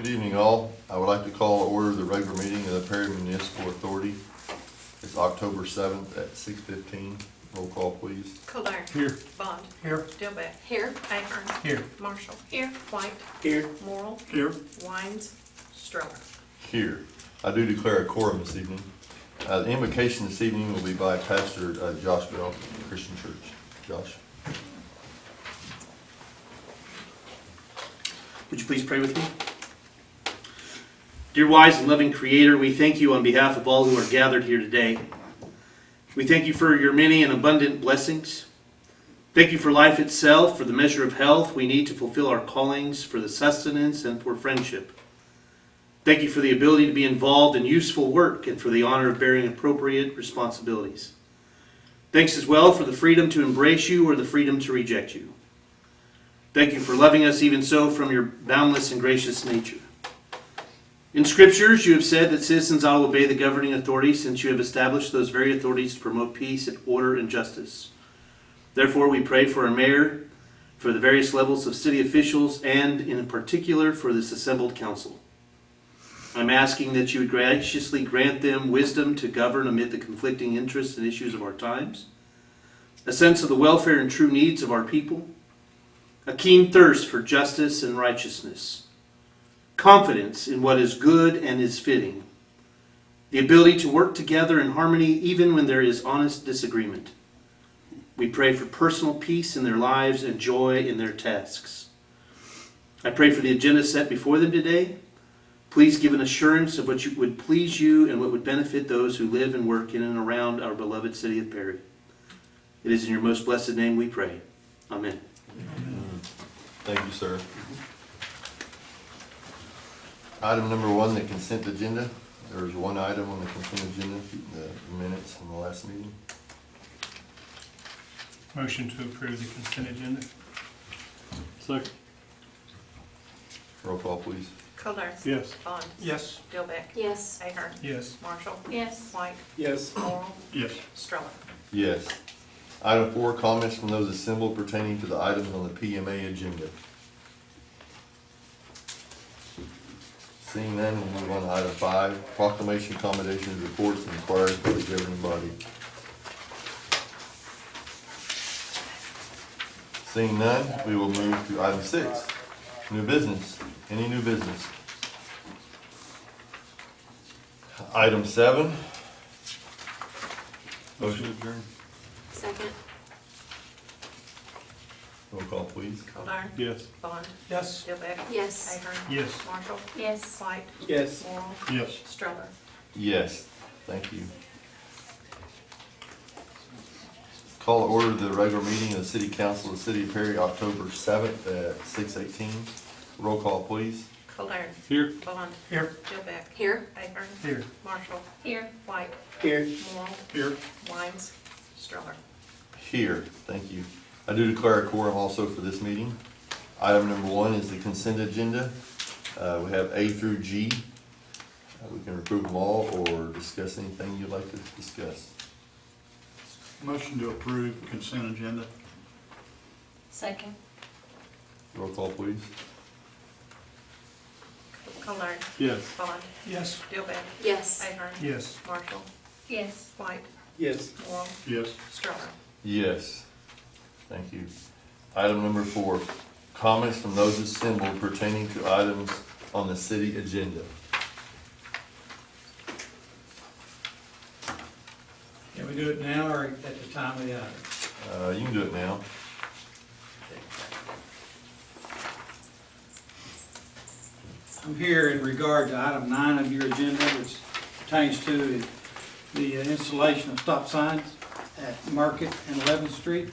Good evening, all. I would like to call to order the regular meeting of the Perry Municipal Authority. It's October 7th at 6:15. Roll call, please. Kolar. Here. Bond. Here. Dilbeck. Here. Ahern. Here. Marshall. Here. White. Here. Morrell. Here. Wines. Stroller. Here. I do declare a quorum this evening. The invocation this evening will be by Pastor Josh Bell, Christian Church. Josh. Would you please pray with me? Dear wise and loving Creator, we thank you on behalf of all who are gathered here today. We thank you for your many and abundant blessings. Thank you for life itself, for the measure of health we need to fulfill our callings, for the sustenance and for friendship. Thank you for the ability to be involved in useful work and for the honor of bearing appropriate responsibilities. Thanks as well for the freedom to embrace you or the freedom to reject you. Thank you for loving us even so from your boundless and gracious nature. In scriptures, you have said that citizens ought to obey the governing authorities since you have established those very authorities to promote peace and order and justice. Therefore, we pray for our mayor, for the various levels of city officials, and in particular for this assembled council. I'm asking that you would graciously grant them wisdom to govern amid the conflicting interests and issues of our times, a sense of the welfare and true needs of our people, a keen thirst for justice and righteousness, confidence in what is good and is fitting, the ability to work together in harmony even when there is honest disagreement. We pray for personal peace in their lives and joy in their tasks. I pray for the agenda set before them today. Please give an assurance of what would please you and what would benefit those who live and work in and around our beloved city of Perry. It is in your most blessed name we pray. Amen. Thank you, sir. Item number 1, the consent agenda. There is one item on the consent agenda, the minutes from the last meeting. Motion to approve the consent agenda. Second. Roll call, please. Kolar. Yes. Bond. Yes. Dilbeck. Yes. Ahern. Yes. Marshall. Yes. White. Yes. Morrell. Yes. Stroller. Yes. Item 4, comments from those assembled pertaining to the items on the PMA agenda. Seeing none, we'll move on to item 5, proclamation, accommodations, reports, and inquiries by the governing body. Seeing none, we will move to item 6, new business. Any new business? Item 7. Motion adjourned. Second. Roll call, please. Kolar. Yes. Bond. Yes. Dilbeck. Yes. Ahern. Yes. Marshall. Yes. White. Yes. Morrell. Yes. Stroller. Yes, thank you. Call to order the regular meeting of the City Council of the City of Perry, October 7th at 6:18. Roll call, please. Kolar. Here. Bond. Here. Dilbeck. Here. Ahern. Here. Marshall. Here. White. Here. Morrell. Here. Wines. Stroller. Here, thank you. I do declare a quorum also for this meeting. Item number 1 is the consent agenda. We have A through G. We can approve them all or discuss anything you'd like to discuss. Motion to approve consent agenda. Second. Roll call, please. Kolar. Yes. Bond. Yes. Dilbeck. Yes. Ahern. Yes. Marshall. Yes. White. Yes. Morrell. Yes. Stroller. Yes, thank you. Item number 4, comments from those assembled pertaining to items on the city agenda. Can we do it now or at the time of the item? You can do it now. I'm here in regard to item 9 of your agenda, which pertains to the installation of stop signs at Market and 11th Street.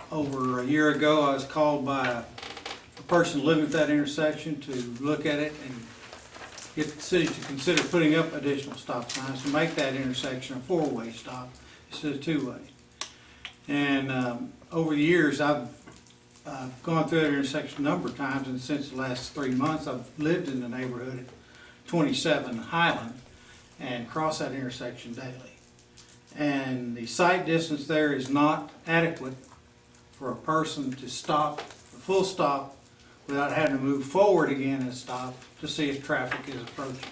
Over a year ago, I was called by a person living at that intersection to look at it and get the city to consider putting up additional stop signs to make that intersection a 4-way stop instead of 2-way. And over the years, I've gone through that intersection a number of times, and since the last 3 months, I've lived in the neighborhood at 27 Highland and cross that intersection daily. And the sight distance there is not adequate for a person to stop, a full stop, without having to move forward again and stop to see if traffic is approaching.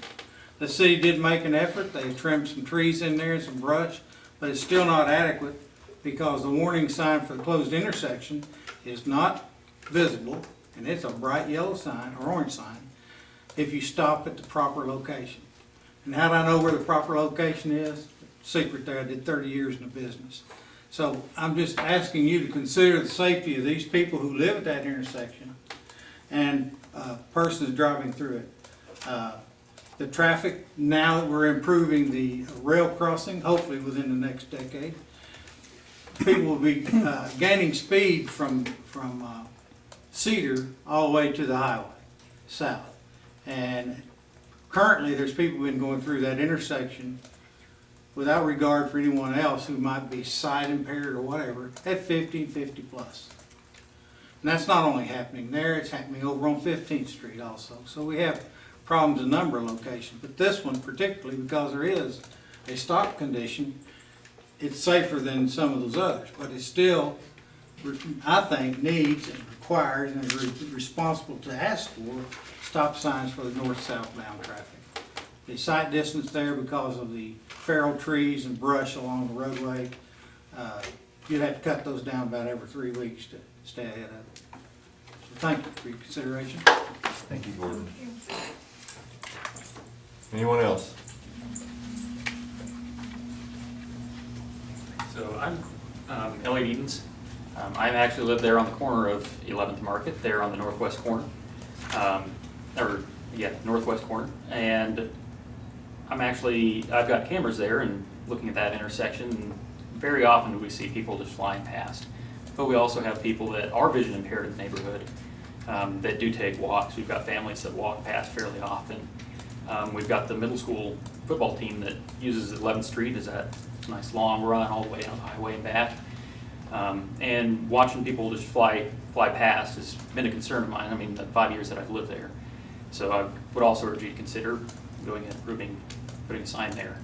The city did make an effort, they trimmed some trees in there and some brush, but it's still not adequate because the warning sign for the closed intersection is not visible, and it's a bright yellow sign or orange sign if you stop at the proper location. And how do I know where the proper location is? Secret there, I did 30 years in the business. So I'm just asking you to consider the safety of these people who live at that intersection and persons driving through it. The traffic, now that we're improving the rail crossing, hopefully within the next decade, people will be gaining speed from Cedar all the way to the highway, south. And currently, there's people been going through that intersection without regard for anyone else who might be sight impaired or whatever, at 50 plus. And that's not only happening there, it's happening over on 15th Street also. So we have problems in a number of locations, but this one particularly, because there is a stop condition, it's safer than some of those others, but it still, I think, needs and requires and is responsible to ask for stop signs for the north-south bound traffic. The sight distance there, because of the feral trees and brush along the roadway, you'd have to cut those down about every 3 weeks to stay ahead of it. So thank you for your consideration. Thank you, Gordon. Anyone else? So I'm Elliot Edens. I actually live there on the corner of 11th Market, there on the northwest corner. Northwest corner. And I've got cameras there and looking at that intersection, and very often do we see people just flying past. But we also have people that are vision impaired in the neighborhood that do take walks. We've got families that walk past fairly often. We've got the middle school football team that uses 11th Street as that nice long run all the way down the highway and back. And watching people just fly past has been a concern of mine. I mean, the 5 years that I've lived there. So I would also urge you to consider going and putting a sign there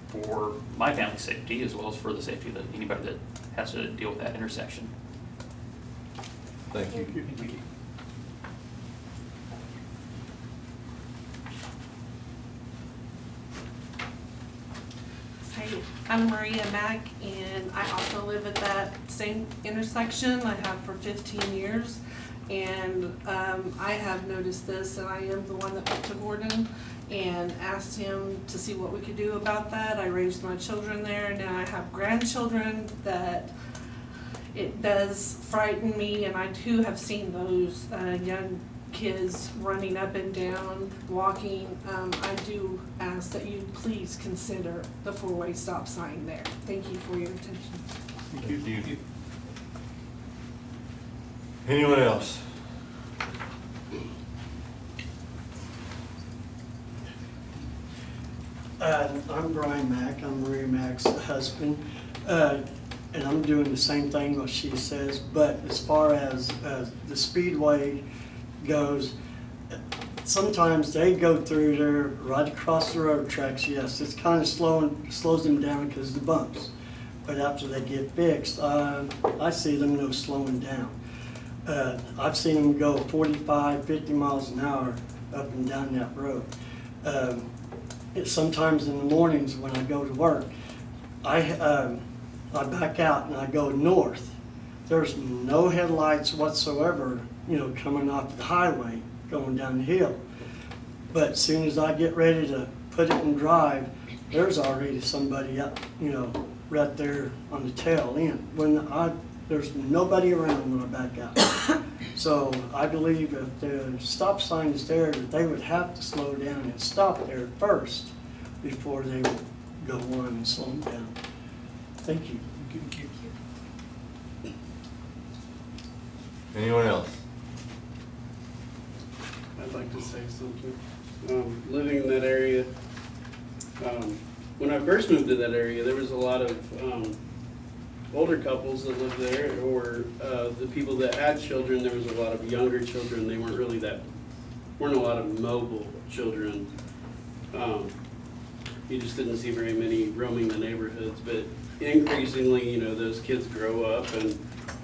for my family's safety as well as for the safety of anybody that has to deal with that intersection. Thank you. Thank you. Hi, I'm Maria Mack, and I also live at that same intersection. I have for 15 years, and I have noticed this, and I am the one that went to Gordon and asked him to see what we could do about that. I raised my children there, and now I have grandchildren that it does frighten me, and I too have seen those young kids running up and down, walking. I do ask that you please consider the four-way stop sign there. Thank you for your attention. Thank you. Anyone else? I'm Brian Mack, I'm Maria Mack's husband, and I'm doing the same thing what she says, but as far as the speedway goes, sometimes they go through there right across the road tracks. Yes, it's kind of slows them down because of the bumps, but after they get fixed, I see them no slowing down. I've seen them go 45, 50 miles an hour up and down that road. Sometimes in the mornings when I go to work, I back out and I go north. There's no headlights whatsoever, coming off the highway, going down the hill. But as soon as I get ready to put it in drive, there's already somebody up, right there on the tail end. There's nobody around when I back out. So I believe if the stop sign is there, that they would have to slow down and stop there first before they would go on and slow them down. Thank you. Anyone else? I'd like to say something. Living in that area, when I first moved to that area, there was a lot of older couples that lived there, or the people that had children. There was a lot of younger children. They weren't a lot of mobile children. You just didn't see very many roaming the neighborhoods, but increasingly, those kids grow up and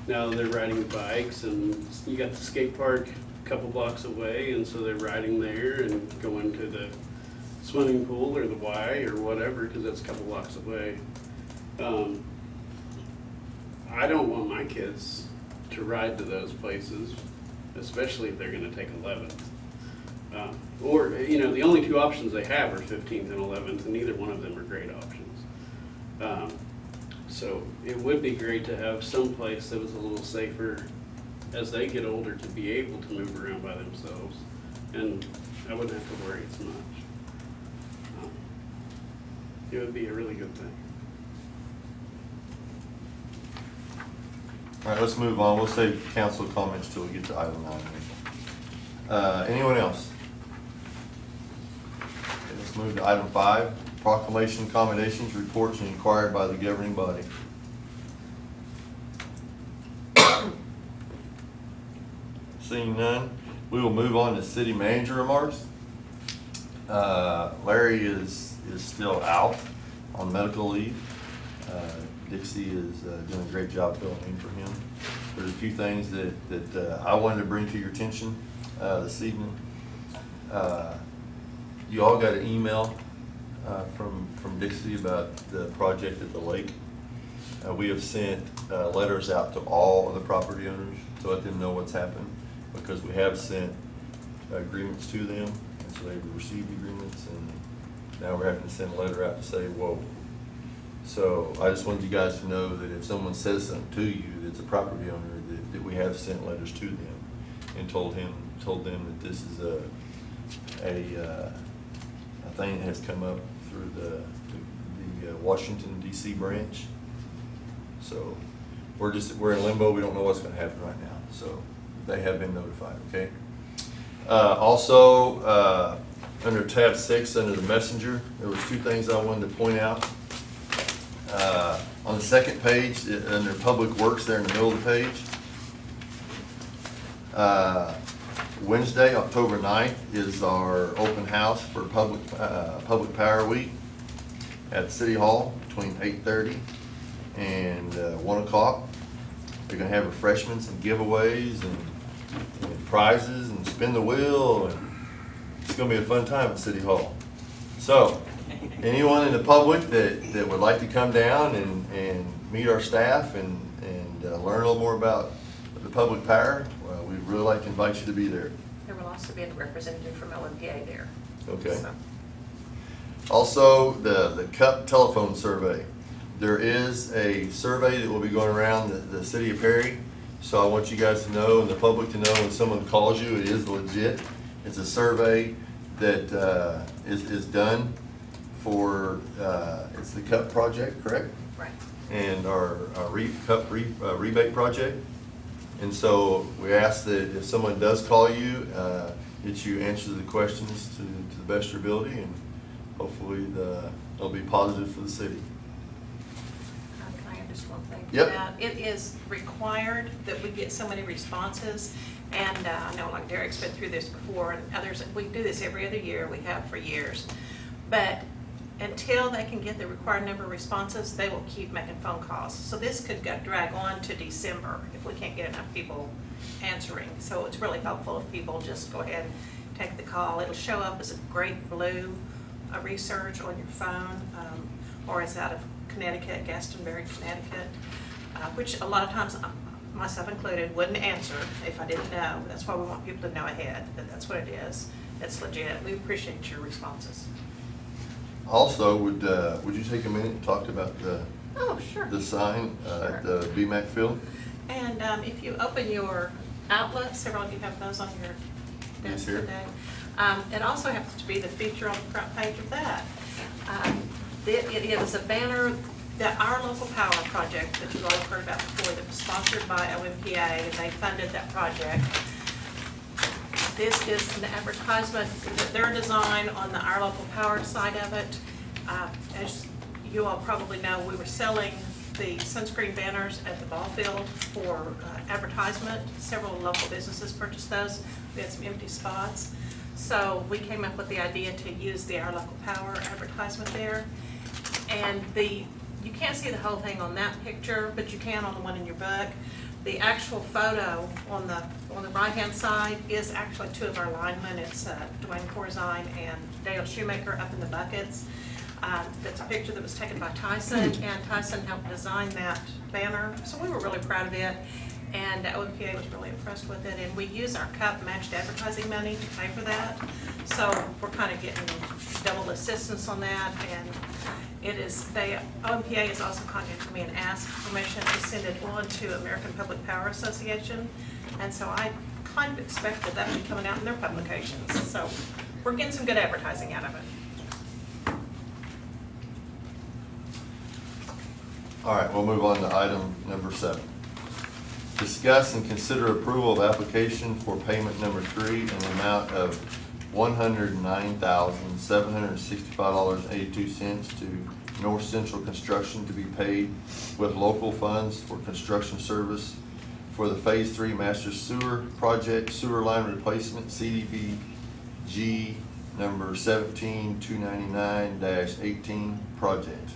now they're riding bikes, and you got the skate park a couple blocks away, and so they're riding there and going to the swimming pool or the Y or whatever, because that's a couple blocks away. I don't want my kids to ride to those places, especially if they're gonna take 11th. Or, you know, the only two options they have are 15th and 11th, and neither one of them are great options. So it would be great to have some place that was a little safer as they get older to be able to move around by themselves, and I wouldn't have to worry as much. It would be a really good thing. All right, let's move on. We'll save council comments till we get to item 9. Anyone else? Okay, let's move to item 5, proclamation, accommodations, reports, and inquired by the governing body. Seeing none, we will move on to city manager remarks. Larry is still out on medical leave. Dixie is doing a great job filling in for him. There's a few things that I wanted to bring to your attention this evening. You all got an email from Dixie about the project at the lake. We have sent letters out to all of the property owners to let them know what's happened, because we have sent agreements to them, and so they've received agreements, and now we're having to send a letter out to say, whoa. So I just wanted you guys to know that if someone says something to you that's a property owner, that we have sent letters to them and told them that this is a thing that has come up through the Washington DC branch. So we're in limbo. We don't know what's going to happen right now. So they have been notified. Okay. Also, under tab 6, under the messenger, there was 2 things I wanted to point out. On the second page, under Public Works, there in the middle of the page, Wednesday, October 9th, is our open house for Public Power Week at City Hall between 8:30 and 1 o'clock. They're going to have refreshments and giveaways and prizes and spin the wheel, and it's going to be a fun time at City Hall. So, anyone in the public that would like to come down and meet our staff and learn a little more about the public power, well, we'd really like to invite you to be there. There will also be a representative from OMPA there. Okay. So, Also, the CUP telephone survey. There is a survey that will be going around the city of Perry. So I want you guys to know, and the public to know, when someone calls you, it is legit. It's a survey that is done for, it's the CUP project, correct? right. And our CUP rebate project. And so we ask that if someone does call you, that you answer the questions to the best of your ability, and hopefully they'll be positive for the city. Can I add just one thing? to Yep. that? It is required that we get so many responses, and I know like Derek's been through this before, and others, we do this every other year, we have for years. But until they can get the required number of responses, they will keep making phone calls. So this could drag on to December if we can't get enough people answering. So it's really helpful if people just go ahead and take the call. It'll show up as a great blue research on your phone, or it's out of Connecticut, Gastonbury, Connecticut, which a lot of times, myself included, wouldn't answer if I didn't know. That's why we want people to know ahead that that's what it is. It's legit. We appreciate your responses. Also, would you take a minute and talk about Oh, sure. the sign at the BMAC field? And if you open your Outlook, several of you have those on your Yes, desk here. today. It also happens to be the feature on the front page of that. It is a banner, that Our Local Power project that you've all heard about before, that was sponsored by OMPA, and they funded that project. This is an advertisement, their design on the Our Local Power side of it. As you all probably know, we were selling the sunscreen banners at the ball field for advertisement. Several local businesses purchased those. We had some empty spots. So we came up with the idea to use the Our Local Power advertisement there. And the you can't see the whole thing on that picture, but you can on the one in your book. The actual photo on the right-hand side is actually two of our linemen. It's Dwayne Corzine and Dale Shoemaker up in the buckets. That's a picture that was taken by Tyson, and Tyson helped design that banner, so we were really proud of it. And OMPA was really impressed with it, and we use our CUP matched advertising money to pay for that. So we're kind of getting double assistance on that, and it is, OMPA has also contacted me and asked permission to send it on to American Public Power Association. And so I kind of expect that would be coming out in their publications. So we're getting some good advertising out of it. All right, we'll move on to item number 7. Discuss and consider approval of application for payment number 3 in the amount of $109,765.82 to North Central Construction to be paid with local funds for construction service for the Phase 3 Master Sewer Project Sewer Line Replacement CDBG number 17299-18 project.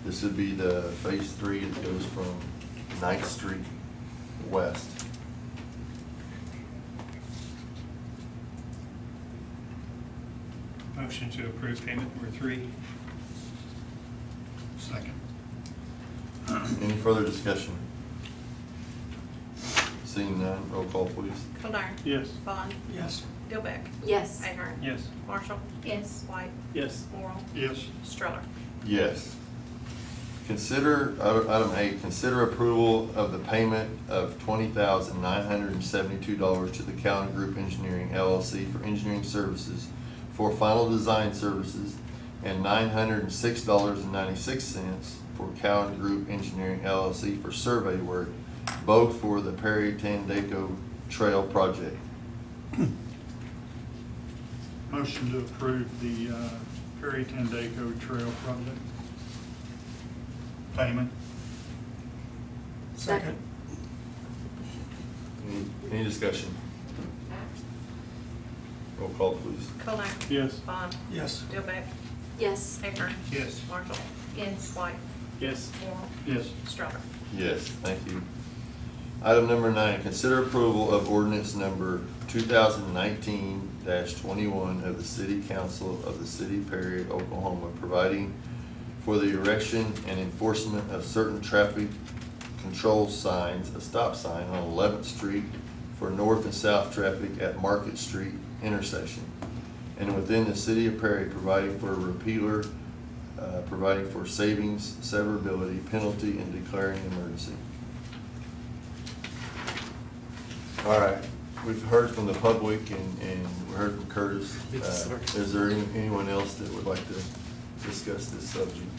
This would be the Phase 3 that goes from 9th Street west. Motion to approve payment number 3. Second. Any further discussion? Seeing none, roll call please. Kildare. Yes. Bond. Yes. Dilbeck. Yes. Ahern. Yes. Marshall. Yes. White. Yes. Morrow. Yes. Stroller. Yes. Consider, item 8, consider approval of the payment of $20,972 to the Cowan Group Engineering LLC for engineering services for final design services and $906.96 for Cowan Group Engineering LLC for survey work, both for the Perry Tandaco Trail project. Motion to approve the Perry Tandaco Trail project. Payment. Second. Any discussion? Roll call please. Kildare. Yes. Bond. Yes. Dilbeck. Yes. Ahern. Yes. Marshall. Yes. White. Yes. Morrow. Yes. Stroller. Yes, thank you. Item number 9, consider approval of ordinance number 2019-21 of the City Council of the City of Perry, Oklahoma, providing for the erection and enforcement of certain traffic control signs, a stop sign on 11th Street for north and south traffic at Market Street intersection, and within the City of Perry, providing for a repealer, providing for savings, severability, penalty, and declaring emergency. All right, we've heard from the public and we heard from Curtis. Is there anyone else that would like to discuss this subject?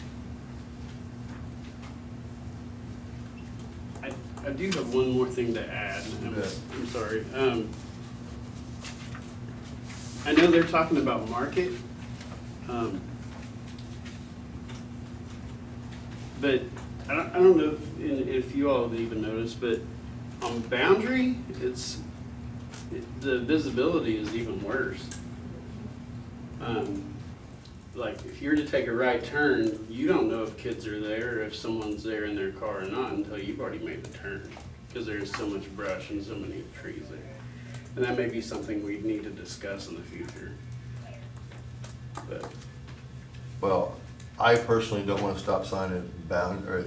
I do have one more thing to add. Okay. I'm sorry. I know they're talking about Market. But I don't know if you all have even noticed, but on Boundary, the visibility is even worse. Like if you're to take a right turn, you don't know if kids are there or if someone's there in their car or not until you've already made the turn, because there's so much brush and so many trees there. And that may be something we need to discuss in the future. But Well, I personally don't want to stop sign at Boundary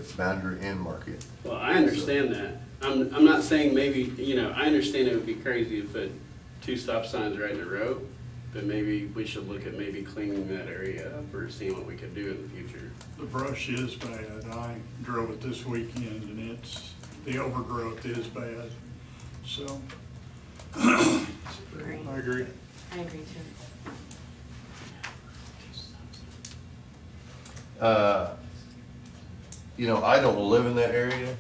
and Market. well, I understand that. I'm not saying maybe, I understand it would be crazy to put 2 stop signs right in a row, but maybe we should look at maybe cleaning that area up or seeing what we could do in the future. The brush is bad. I drove it this weekend and the overgrowth is bad. So, I agree. I agree too. I don't live in that area,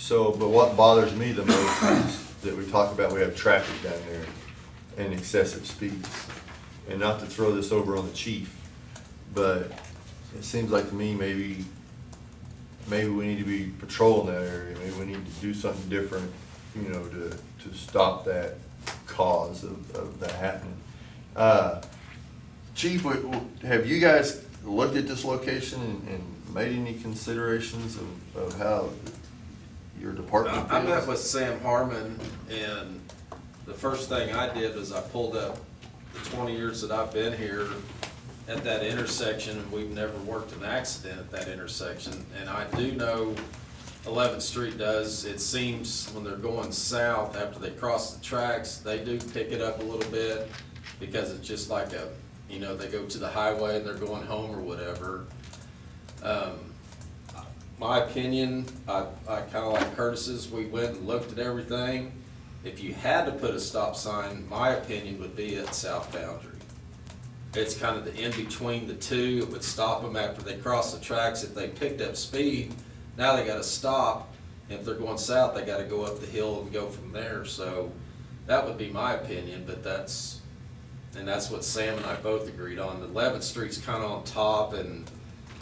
but what bothers me the most is that we talk about we have traffic down there and excessive speeds. And not to throw this over on the chief, but it seems like to me maybe we need to be patrolling that area. Maybe we need to do something different, to stop that cause of that happening. Chief, have you guys looked at this location and made any considerations of how your department I met feels? with Sam Harmon, and the first thing I did was I pulled up the 20 years that I've been here at that intersection, and we've never worked an accident at that intersection. And I do know 11th Street does, it seems when they're going south after they cross the tracks, they do pick it up a little bit because it's just like they go to the highway and they're going home or whatever. My opinion, I kinda like Curtis's, we went and looked at everything. If you had to put a stop sign, my opinion would be at South Boundary. It's kind of the in-between the two, it would stop them after they cross the tracks. If they picked up speed, now they gotta stop. If they're going south, they gotta go up the hill and go from there. So that would be my opinion, but that's what Sam and I both agreed on. The 11th Street's kinda on top, and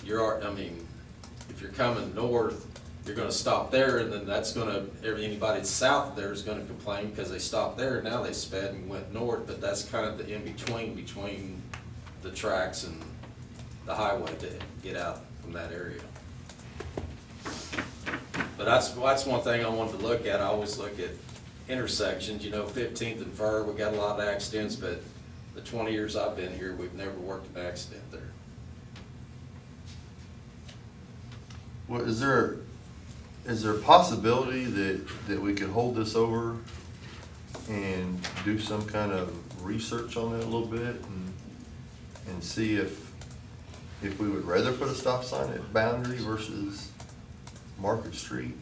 if you're coming north, you're gonna stop there, and then that's gonna, anybody that's south of there is gonna complain because they stopped there, and now they sped and went north, but that's kind of the between the tracks and the highway to get out from that area. But that's one thing I wanted to look at. I always look at intersections, 15th and Fur, we got a lot of accidents, but the 20 years I've been here, we've never worked an accident there. Well, is there a possibility that we could hold this over and do some kind of research on it a little bit and see if we would rather put a stop sign at Boundary versus Market Street?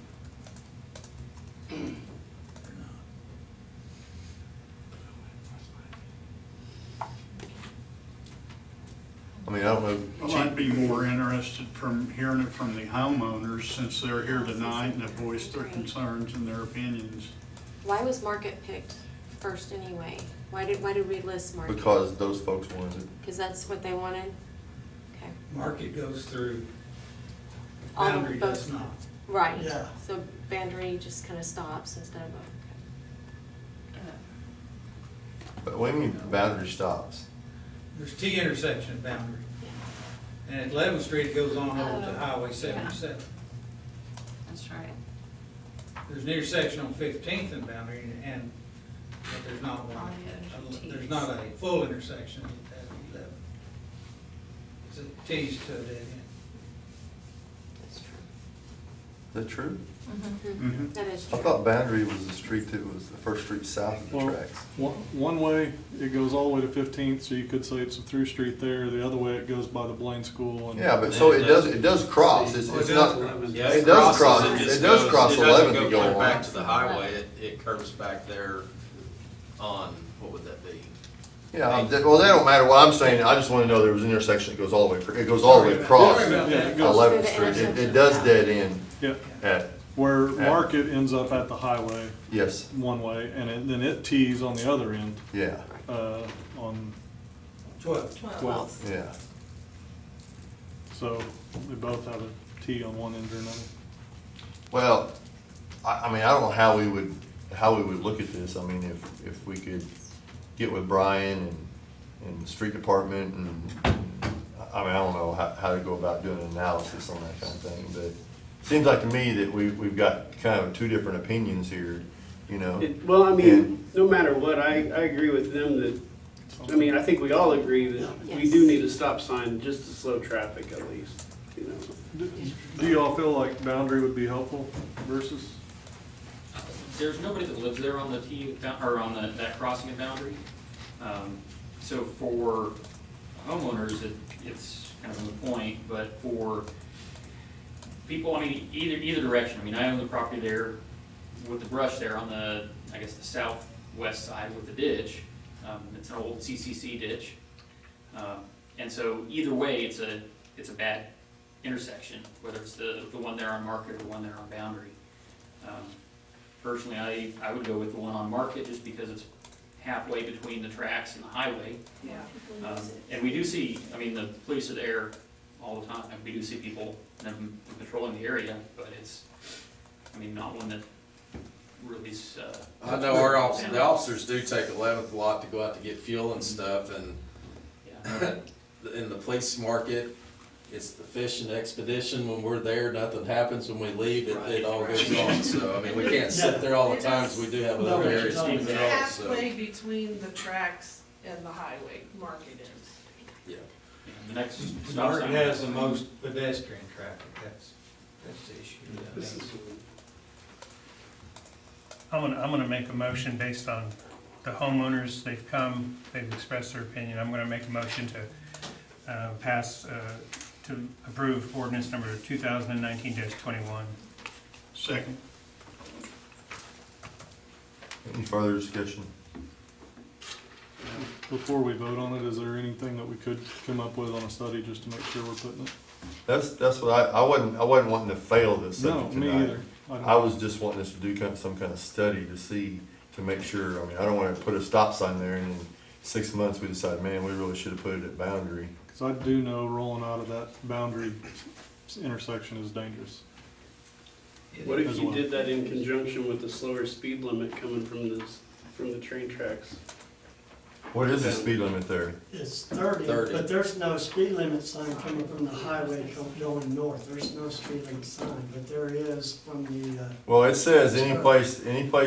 I mean, I don't know. I might be more interested from hearing it from the homeowners since they're here tonight and have voiced their concerns and their opinions. Why was Market picked first anyway? Why did we list Market? Because those folks wanted it. Because that's what they wanted? Okay. Market goes through, All of Boundary does both- not. Right. Yeah. So Boundary just kind of stops instead of But what do you mean Boundary stops? There's T intersection at Boundary. And at 11th Street, it goes on over to Oh, Highway 77. That's right. There's an intersection on 15th and Boundary, but there's not Oh, one. yeah, there's Ts. There's not a full intersection at 11. It's a T's to a dead end. that's true. Is that true? Mhm. That is I true. thought Boundary was the street that was the first street south of the Well, tracks. one way, it goes all the way to 15th, so you could say it's a through street there. The other way, it goes by the Blaine School. And Yeah, but so it does cross, it's Oh, it not, does. Yeah, It does cross- just it does goes- cross it doesn't 11 to go clear on. back to the highway, it curves back there on, what would that be? yeah, well, that don't matter what I'm saying, I just wanna know there was an intersection that goes all the way, it goes all the way across Sorry about that. Yeah, it goes- 11th Through the Street. It intersection. does dead end Yeah, at, where Yeah. Market ends up at the highway yes, one way, and then it tees on the other end, yeah, on 12. 12th. yeah. So they both have a T on one end or another. Well, I mean, I don't know how we would look at this. I mean, if we could get with Brian and the street department and, I mean, I don't know how to go about doing an analysis on that kind of thing, but it seems like to me that we've got kind of two different opinions here, Well, I mean, And- no matter what, I agree with them that, I think we all agree that we Yes. do need a stop sign just to slow traffic at least, Do y'all feel like Boundary would be helpful versus? There's nobody that lives there on the or on that crossing at Boundary. So for homeowners, it's kind of a point, but for people, I mean, either direction. I mean, I own the property there with the brush there on the, I guess, the southwest side with the ditch. It's an old CCC ditch. And so either way, it's a bad intersection, whether it's the one there on Market or the one there on Boundary. Personally, I would go with the one on Market just because it's halfway between the tracks and the highway. Yeah. And we do see, I mean, the police are there all the time. We do see people patrolling the area, but it's, I mean, not one that really is. I know the officers do take 11th a lot to go out to get fuel and stuff, and Yeah. in the police market, it's the fishing expedition. When we're there, nothing happens. When we leave, it all goes on. So, I mean, we can't sit there all the time, so we do have other areas to It's go, so. halfway between the tracks and the highway, market is. Yeah. The next stop Market sign. has the most pedestrian traffic, that's the issue. This is- I'm gonna make a motion based on the homeowners, they've come, they've expressed their opinion. I'm gonna make a motion to to approve ordinance number 2019-21. Second. Any further discussion? Before we vote on it, is there anything that we could come up with on a study just to make sure we're putting it? That's what I wasn't wanting to fail this No, subject me tonight. either. I was just wanting us to do some kind of study to see, to make sure, I mean, I don't wanna put a stop sign there and in 6 months we decide, man, we really should have put it at Boundary. Because I do know rolling out of that boundary intersection is dangerous. What if As you well. did that in conjunction with the slower speed limit coming from the train tracks? What is the speed limit there? It's 30, 30. but there's no speed limit sign coming from the highway going north. There's no speed limit sign, but there is from the, Well, it says any place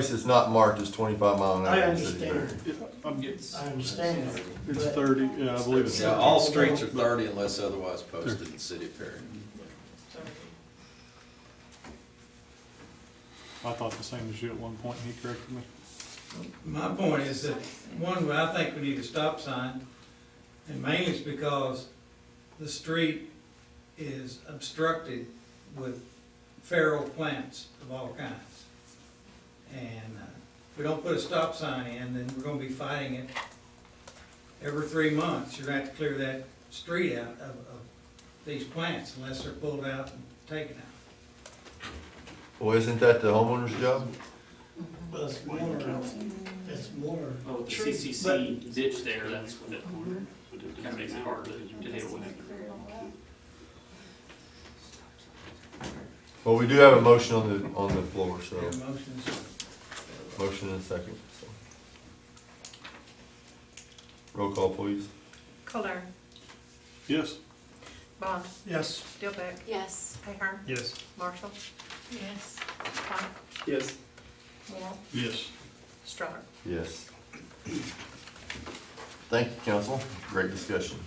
that's not marked is 25 mile an hour. I in the city understand. area. I understand that. It's but 30, yeah, I believe it's Yeah, all streets are 30 unless otherwise posted in the city of Perry. I thought the same as you at one point, and he corrected me. My point is that, one, I think we need a stop sign, and mainly it's because the street is obstructed with feral plants of all kinds. And if we don't put a stop sign in, then we're gonna be fighting it every 3 months. You're gonna have to clear that street out of these plants unless they're pulled out and taken out. Well, isn't that the homeowner's job? But it's more, Oh, the CCC ditch there, that's what it kind of makes it hard to deal with. Well, we do have a motion on the floor, so, Yeah, motions. motion and a second, so. Roll call, please. Kohler, Yes. Bond, yes. Dilbeck, Yes. Ahern, Yes. Marshall, Yes. Pike, Yes. Moore, Yes. Stroller. Yes. Thank you, council. Great discussion.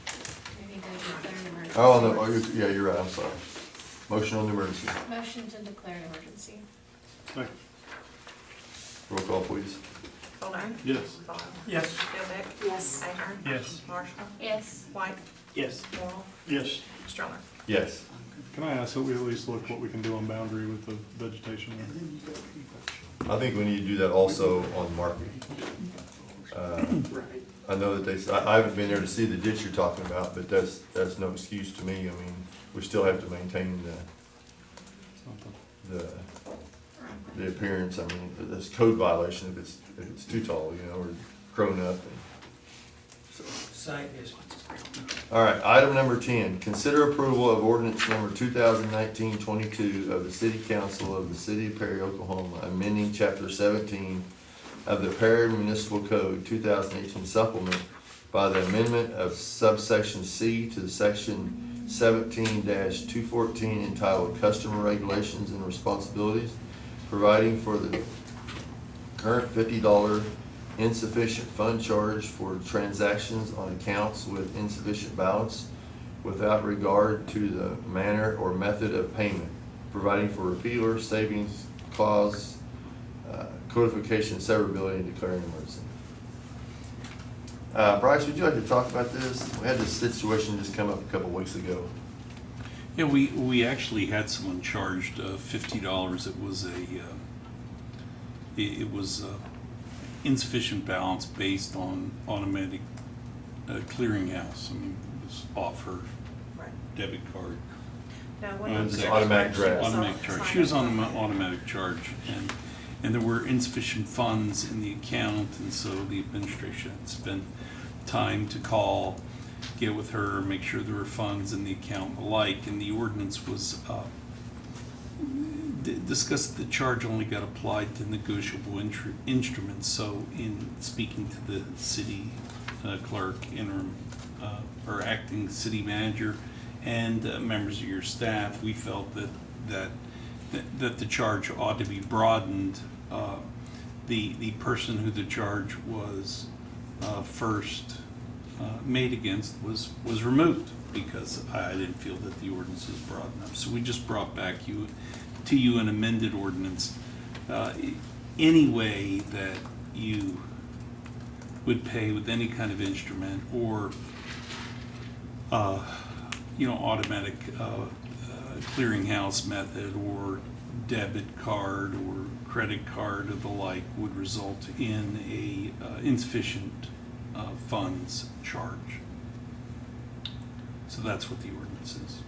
Maybe they declare an emergency. Oh, no, yeah, you're right, I'm sorry. Motion on the emergency. Motion to declare an emergency. Roll call, please. Kohler, Yes. Bond, Yes. Dilbeck, Yes. Ahern, Yes. Marshall, Yes. White, Yes. Moore, Yes. Stroller. Yes. Can I ask that we at least look what we can do on boundary with the vegetation there? I think we need to do that also on Market. I know that I haven't been there to see the ditch you're talking about, but that's no excuse to me. I mean, we still have to maintain the appearance. I mean, that's code violation if it's too tall, you know, or grown up. Site distance. All right, item number 10, consider approval of ordinance number 2019-22 of the City Council of the City of Perry, Oklahoma, amending chapter 17 of the Perry Municipal Code 2018 supplement by the amendment of subsection C to section 17-214 entitled Customer Regulations and Responsibilities, providing for the current $50 insufficient fund charge for transactions on accounts with insufficient balance without regard to the manner or method of payment, providing for repealer, savings clause, codification, severability, and declaring emergency. Bryce, would you like to talk about this? We had this situation just come up a couple weeks ago. Yeah, we actually had someone charged $50. It was insufficient balance based on automatic clearinghouse. I mean, it was off her Right. debit card. Now, what It was was an the automatic charge? draft. Automatic charge. She was on an automatic charge, and there were insufficient funds in the account, and so the administration had spent time to call, get with her, make sure there were funds in the account and the like, and the ordinance was discussed. The charge only got applied to negotiable instruments, so in speaking to the city clerk, interim or acting city manager, and members of your staff, we felt that the charge ought to be broadened. The person who the charge was first made against was removed because I didn't feel that the ordinance was broad enough. So we just brought back to you an amended ordinance. Any way that you would pay with any kind of instrument or automatic clearinghouse method or debit card or credit card or the like would result in a insufficient funds charge. So that's what the ordinance is.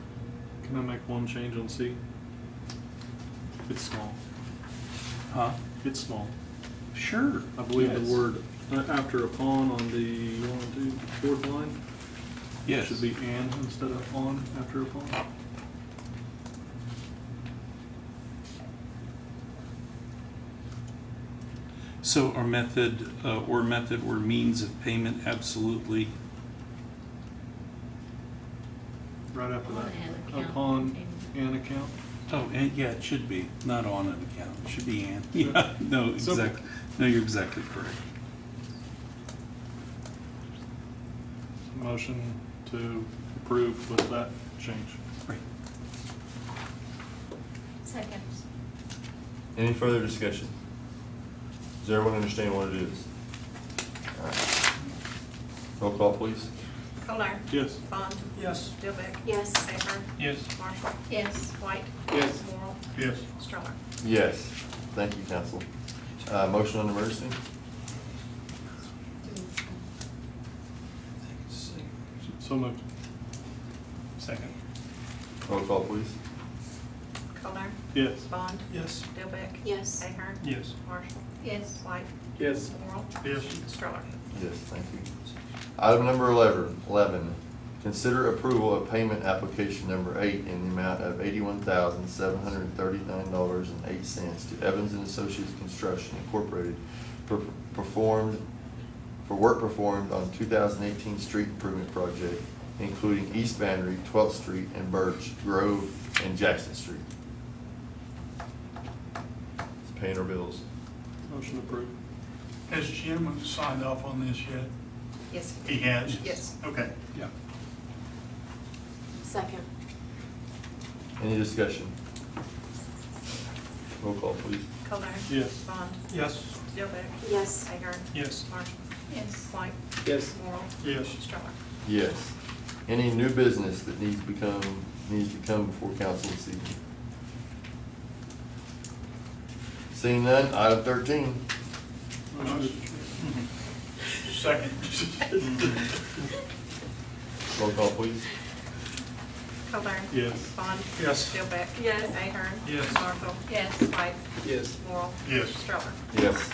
Can I make one change on C? It's small. Huh? It's small. Sure. I believe Yes. the word after upon on the 4th line. Yes. Should be and instead of on after upon. So our method or means of payment absolutely. Right after that. And account. Upon an account. Oh, and yeah, it should be, not on an account, it should be and. Yeah, no, Simple. exactly, no, you're exactly correct. Motion to approve with that change. Right. Second. Any further discussion? Does everyone understand what it is? All right. Roll call, please. Kolar. Yes. Bond. Yes. Dilbeck. Yes. Ahern. Yes. Marshall. Yes. White. Yes. Morrow. Yes. Stroller. Yes. Thank you, council. Motion on emergency? So moved. Second. Roll call, please. Kolar. Yes. Bond. Yes. Dilbeck. Yes. Ahern. Yes. Marshall. Yes. White. Yes. Morrow. Yes. Stroller. Yes, thank you. Item number 11, consider approval of payment application number 8 in the amount of $81,739.08 to Evans and Associates Construction Incorporated for work performed on 2018 street improvement project, including East Boundary, 12th Street, and Birch Grove, and Jackson Street. It's paying our bills. Motion approved. Has Jim signed off on this yet? Yes. He has? Yes. Okay. Yeah. Second. Any discussion? Roll call, please. Kolar. Yes. Bond. Yes. Dilbeck. Yes. Ahern. Yes. Marshall. Yes. White. Yes. Morrow. Yes. Stroller. Yes. Any new business that needs to come before council this evening? Seeing none, item 13. Second. Roll call, please. Kolar. Yes. Bond. Yes. Dilbeck. Yes. Ahern. Yes. Marshall. Yes. White. Yes. Morrow. Yes. Stroller. Yes.